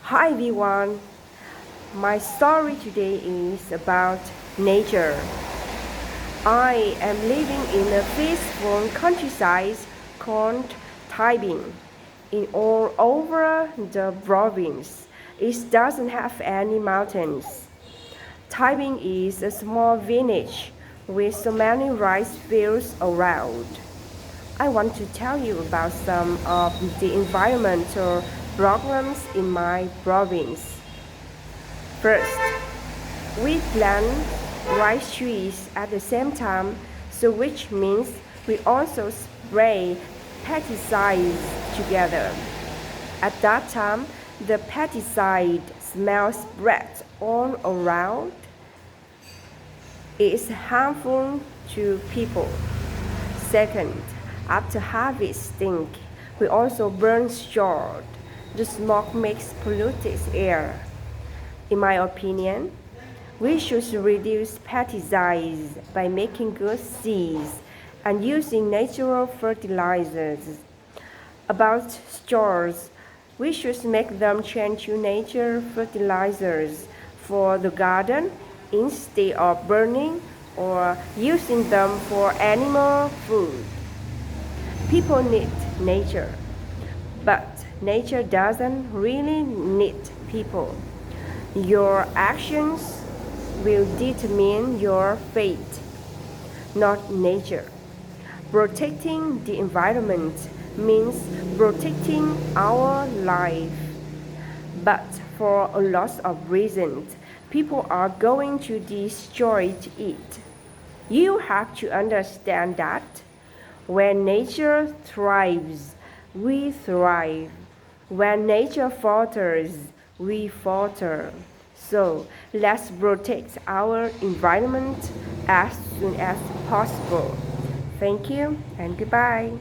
Hi everyone, my story today is about nature. I am living in a peaceful countryside called Taibing. In all over the province, it doesn't have any mountains. Taibing is a small village with so many rice fields around. I want to tell you about some of the environmental problems in my province. First, we plant rice trees at the same time, so which means we also spray pesticides together. At that time, the pesticide smell spreads all around. It is harmful to people. Second, after harvesting, we also burn straw. The smoke makes polluted air. In my opinion, we should reduce pesticides by making good seeds and using natural fertilizers. About straws, we should make them change to natural fertilizers for the garden instead of burning or using them for animal food. People need nature, but nature doesn't really need people. Your actions will determine your fate, not nature. Protecting the environment means protecting our life. But for a lot of reasons, people are going to destroy it. You have to understand that when nature thrives, we thrive. When nature falters, we falter. So let's protect our environment as soon as possible. Thank you and goodbye.